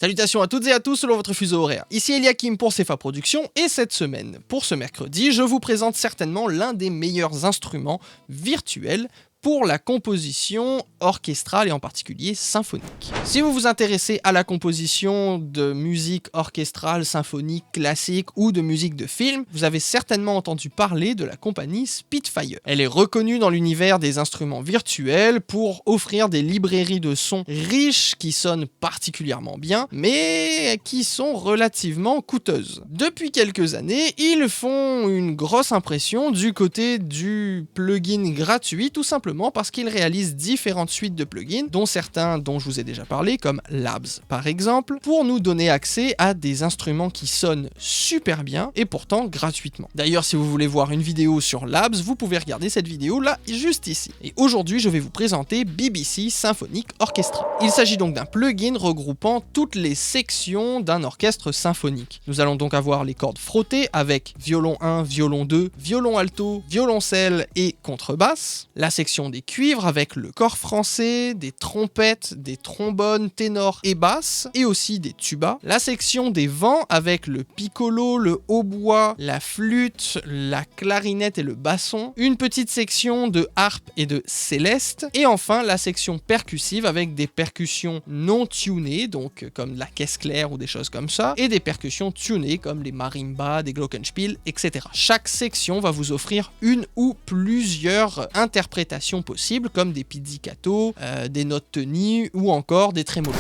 Salutations à toutes et à tous selon votre fuseau horaire. Ici Eliakim pour CFA Productions et cette semaine, pour ce mercredi, je vous présente certainement l'un des meilleurs instruments virtuels pour la composition orchestrale et en particulier symphonique. Si vous vous intéressez à la composition de musique orchestrale, symphonique, classique ou de musique de film, vous avez certainement entendu parler de la compagnie Spitfire. Elle est reconnue dans l'univers des instruments virtuels pour offrir des librairies de sons riches qui sonnent particulièrement bien, mais qui sont relativement coûteuses. Depuis quelques années, ils font une grosse impression du côté du plugin gratuit, tout simplement parce qu'ils réalisent différentes suites de plugins, dont certains dont je vous ai déjà parlé, comme Labs par exemple, pour nous donner accès à des instruments qui sonnent super bien et pourtant gratuitement. D'ailleurs, si vous voulez voir une vidéo sur Labs, vous pouvez regarder cette vidéo là, juste ici. Et aujourd'hui, je vais vous présenter BBC Symphonic Orchestra. Il s'agit donc d'un plugin regroupant toutes les sections d'un orchestre symphonique. Nous allons donc avoir les cordes frottées avec violon 1, violon 2, violon alto, violoncelle et contrebasse, la section des cuivres avec le cor français, des trompettes, des trombones, ténors et basses, et aussi des tubas, la section des vents avec le piccolo, le hautbois, la flûte, la clarinette et le basson, une petite section de harpe et de céleste, et enfin la section percussive avec des percussions non tunées, donc comme de la caisse claire ou des choses comme ça, et des percussions tunées comme les marimbas, des glockenspiel, etc. Chaque section va vous offrir une ou plusieurs interprétations possibles comme des pizzicato, des notes tenues ou encore des trémolos.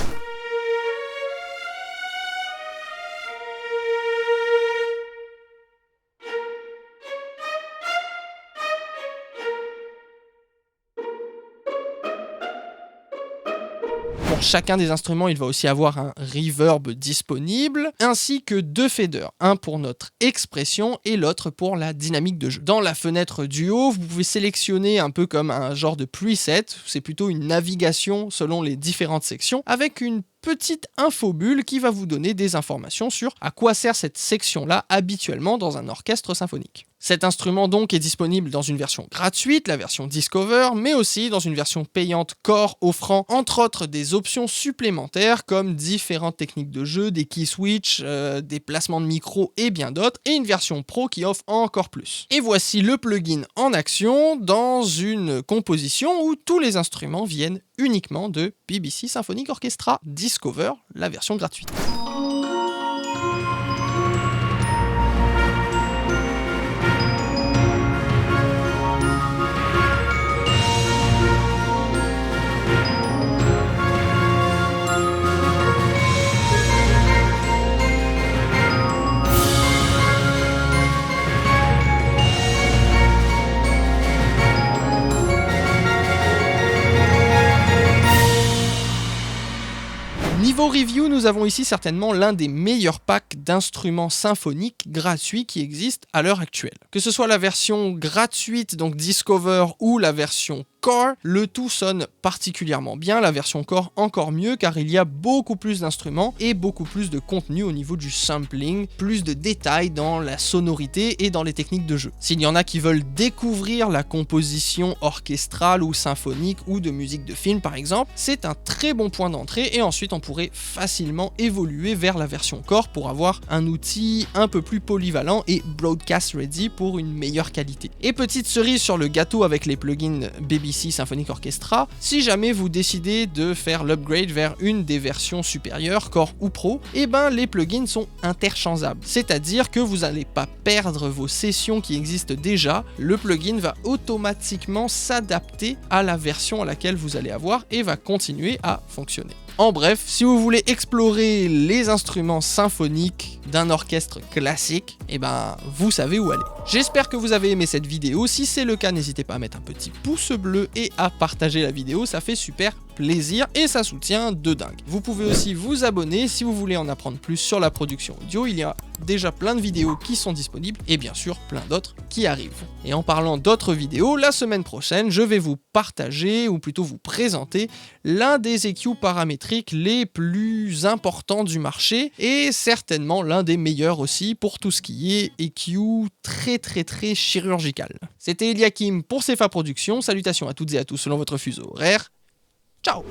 Pour chacun des instruments, il va aussi avoir un reverb disponible, ainsi que deux faders, un pour notre expression et l'autre pour la dynamique de jeu. Dans la fenêtre du haut, vous pouvez sélectionner un peu comme un genre de preset, c'est plutôt une navigation selon les différentes sections, avec une petite infobulle qui va vous donner des informations sur à quoi sert cette section-là habituellement dans un orchestre symphonique. Cet instrument donc est disponible dans une version gratuite, la version Discover, mais aussi dans une version payante Core offrant entre autres des options supplémentaires comme différentes techniques de jeu, des key switch, des placements de micro et bien d'autres, et une version Pro qui offre encore plus. Et voici le plugin en action dans une composition où tous les instruments viennent uniquement de BBC Symphonic Orchestra Discover, la version gratuite. Niveau review, nous avons ici certainement l'un des meilleurs packs d'instruments symphoniques gratuits qui existent à l'heure actuelle. Que ce soit la version gratuite, donc Discover, ou la version Core, le tout sonne particulièrement bien, la version Core encore mieux car il y a beaucoup plus d'instruments et beaucoup plus de contenu au niveau du sampling, plus de détails dans la sonorité et dans les techniques de jeu. S'il y en a qui veulent découvrir la composition orchestrale ou symphonique ou de musique de film par exemple, c'est un très bon point d'entrée et ensuite on pourrait facilement évoluer vers la version Core pour avoir un outil un peu plus polyvalent et broadcast ready pour une meilleure qualité. Et petite cerise sur le gâteau avec les plugins BBC Symphonic Orchestra, si jamais vous décidez de faire l'upgrade vers une des versions supérieures, Core ou Pro, et ben les plugins sont interchangeables. C'est-à-dire que vous n'allez pas perdre vos sessions qui existent déjà, le plugin va automatiquement s'adapter à la version à laquelle vous allez avoir et va continuer à fonctionner. En bref, si vous voulez explorer les instruments symphoniques d'un orchestre classique, et ben vous savez où aller. J'espère que vous avez aimé cette vidéo, si c'est le cas n'hésitez pas à mettre un petit pouce bleu et à partager la vidéo, ça fait super plaisir et ça soutient de dingue. Vous pouvez aussi vous abonner si vous voulez en apprendre plus sur la production audio, il y a déjà plein de vidéos qui sont disponibles et bien sûr plein d'autres qui arrivent. Et en parlant d'autres vidéos, la semaine prochaine, je vais vous partager ou plutôt vous présenter l'un des EQ paramétriques les plus importants du marché et certainement l'un des meilleurs aussi pour tout ce qui est EQ très chirurgical. C'était Eliakim pour CFA Productions, salutations à toutes et à tous selon votre fuseau horaire. Ciao!